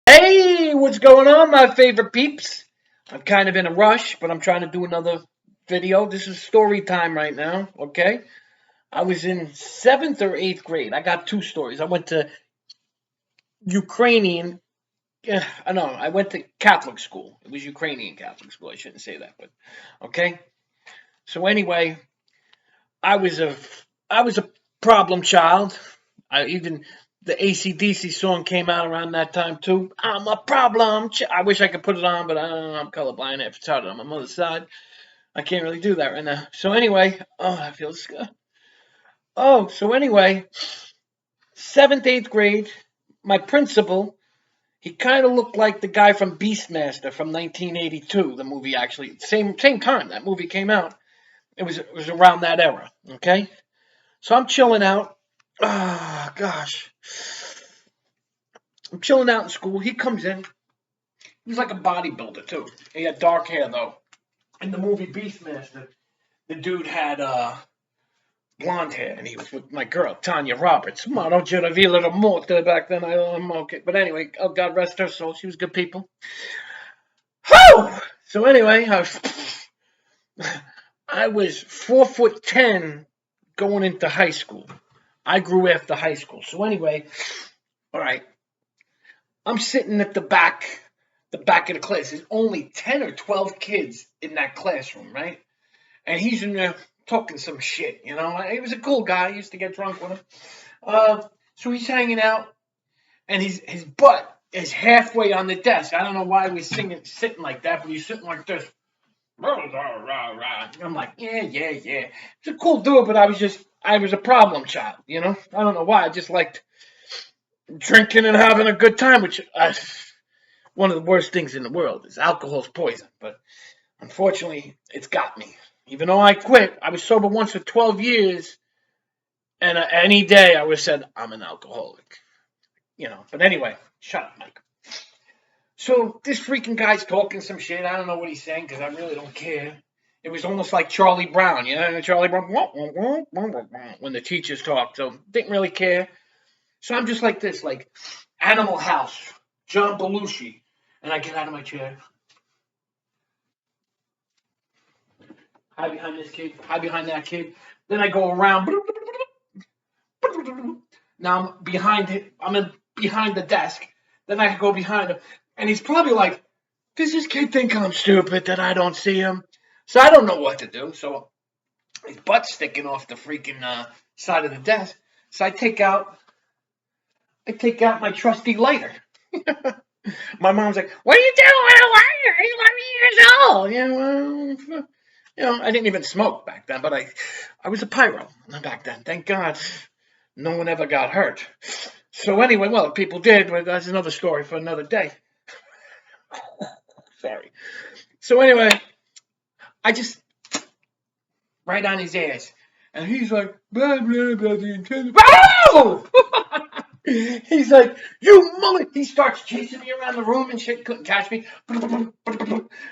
Hey, what's going on, my favorite peeps? I'm kind of in a rush, but I'm trying to do another video. This is story time right now, okay? I was in seventh or eighth grade. I got two stories. I went to Ukrainian, I went to Catholic school. It was Ukrainian Catholic school. I shouldn't say that, but okay. So anyway, I was a, I was a problem child. Even the AC/DC song came out around that time too. I'm a problem. I wish I could put it on, but I don't know. I'm colorblind. It's retarded on my mother's side. I can't really do that right now. So anyway, I feel good. So anyway, seventh, eighth grade, my principal, he kind of looked like the guy from Beastmaster from 1982. The movie actually, same time that movie came out. It was around that era. Okay, so I'm chilling out. Ah, gosh. I'm chilling out in school. He comes in. He's like a bodybuilder too. He had dark hair though. In the movie Beastmaster, the dude had blonde hair, and he was with my girl Tanya Roberts. Ma non c'era villa da morte back then. I'm okay, but anyway, oh God rest her soul. She was good people. Whew! So anyway, I was 4'10" going into high school. I grew after high school. So anyway, all right. I'm sitting at the back of the class. There's only 10 or 12 kids in that classroom, right? And he's in there talking some shit, you know. He was a cool guy. I used to get drunk with him. So he's hanging out, and his butt is halfway on the desk. I don't know why we're sitting like that, but he's sitting like this. I'm like, yeah, yeah, yeah. He's a cool dude, but I was a problem child, you know. I don't know why. I just liked drinking and having a good time, which one of the worst things in the world is alcohol's poison. But unfortunately, it's got me. Even though I quit, I was sober once for 12 years, and any day I would have said I'm an alcoholic, you know. But anyway, shut up, Mike. So this freaking guy's talking some shit. I don't know what he's saying because I really don't care. It was almost like Charlie Brown, you know, Charlie Brown when the teachers talk. So didn't really care. So I'm just like this, like Animal House, John Belushi, and I get out of my chair, hide behind this kid, hide behind that kid. Then I go around. Now I'm behind him. Behind the desk. Then I go behind him, and he's probably like, "Does this kid think I'm stupid that I don't see him?" So I don't know what to do. So his butt's sticking off the freaking side of the desk. So I take out my trusty lighter. My mom's like, "What are you doing with a lighter? He's 11 years old." Yeah, well, I didn't even smoke back then, but I was a pyro back then. Thank God, no one ever got hurt. So anyway, well, people did, but that's another story for another day. Sorry. So anyway, I just right on his ass, and he's like, blah blah blah, the intended. Oh! He's like, you mullet. He starts chasing me around the room and shit. Couldn't catch me.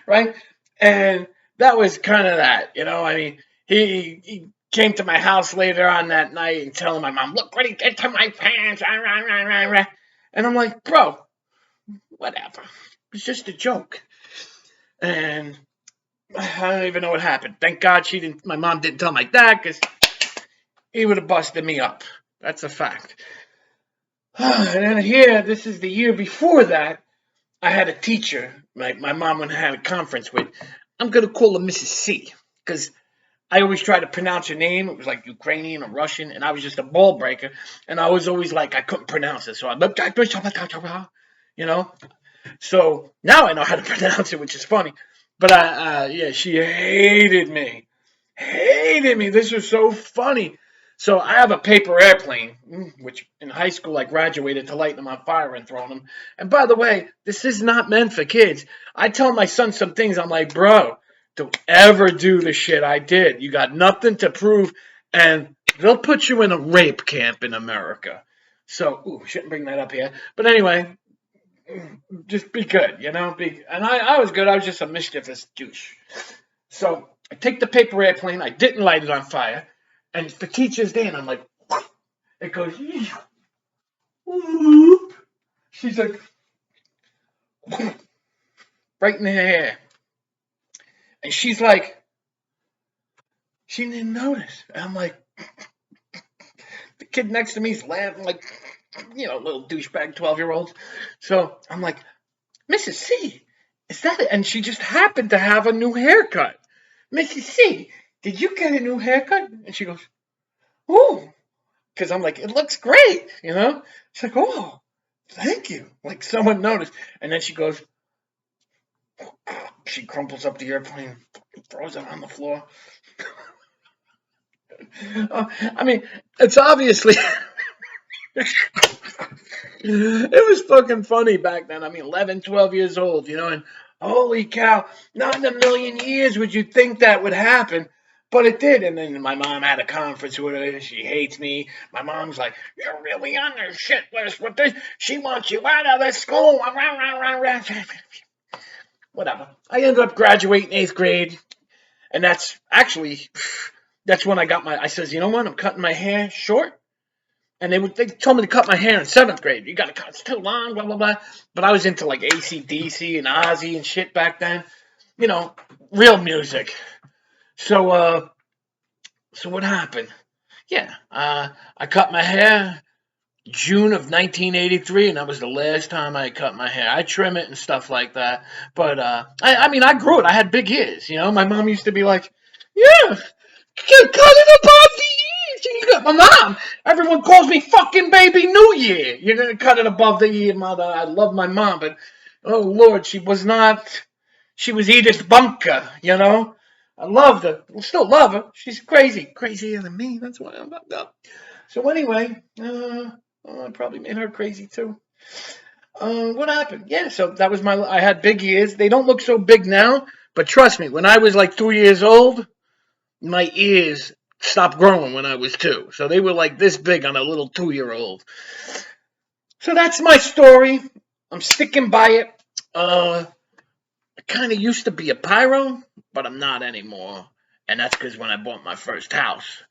Right? And that was kind of that, you know. I mean, he came to my house later on that night and telling my mom, look what he did to my pants. And I'm like, bro, whatever. It's just a joke. And I don't even know what happened. Thank God my mom didn't tell my dad because he would have busted me up. That's a fact. And then here, this is the year before that. I had a teacher, my mom went and had a conference with. I'm gonna call her Mrs. C because I always try to pronounce her name. It was like Ukrainian or Russian, and I was just a ball breaker. And I was always like I couldn't pronounce it, so you know. So now I know how to pronounce it, which is funny. But yeah, she hated me. This was so funny. So I have a paper airplane, which in high school I graduated to lighting them on fire and throwing them. And by the way, this is not meant for kids. I tell my son some things. I'm like, bro, don't ever do the shit I did. You got nothing to prove, and they'll put you in a rape camp in America. So, shouldn't bring that up here. But anyway, just be good, you know. And I was good. I was just a mischievous douche. So I take the paper airplane. I didn't light it on fire, and the teacher's day, and I'm like, it goes. She's like, right in her hair. And she's like, she didn't notice. And I'm like, the kid next to me is laughing like, little douchebag 12-year-olds. So I'm like, Mrs. C, is that it? And she just happened to have a new haircut. Mrs. C, did you get a new haircut? And she goes, oh, because I'm like, it looks great, She's like, oh, thank you. Like someone noticed. And then she goes, she crumples up the airplane, throws it on the floor. I mean, it's obviously. It was fucking funny back then. I mean, 11, 12 years old, and holy cow, not in a million years would you think that would happen. But it did. And then my mom had a conference with her. She hates me. My mom's like, you're really on the shit list with this. She wants you out of the school. Whatever. I ended up graduating 8th grade. And that's when I says, you know what? I'm cutting my hair short. And they told me to cut my hair in 7th grade. You got to cut, it's too long, blah, blah, blah. But I was into like AC/DC and Ozzy and shit back then. Real music. So what happened? Yeah, I cut my hair June of 1983, and that was the last time I cut my hair. I trim it and stuff like that. But I mean, I grew it. I had big ears. My mom used to be like, yeah, cut it above the ears. You got my mom. Everyone calls me fucking Baby New Year. You're gonna cut it above the ear, mother. I love my mom, but oh Lord, she was not. She was Edith Bunker. I loved her. I still love her. She's crazy, crazier than me. That's why I'm fucked up. So anyway, I probably made her crazy too. What happened? Yeah, so that was I had big ears. They don't look so big now, but trust me, when I was like 3 years old, my ears stopped growing when I was 2. So they were like this big on a little 2-year-old. So that's my story. I'm sticking by it. I kind of used to be a pyro, but I'm not anymore. And that's because when I bought my first house,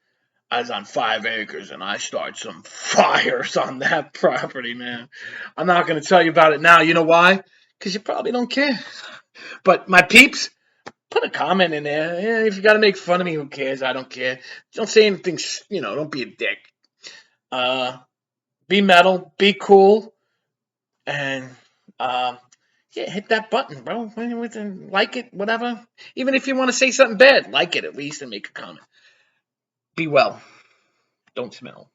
I was on 5 acres and I started some fires on that property, man. I'm not going to tell you about it now. You know why? Because you probably don't care. But my peeps, put a comment in there. Yeah, if you got to make fun of me, who cares? I don't care. Don't say anything, don't be a dick. Be metal, be cool, and yeah, hit that button, bro. Like it, whatever. Even if you want to say something bad, like it at least and make a comment. Be well. Don't smell.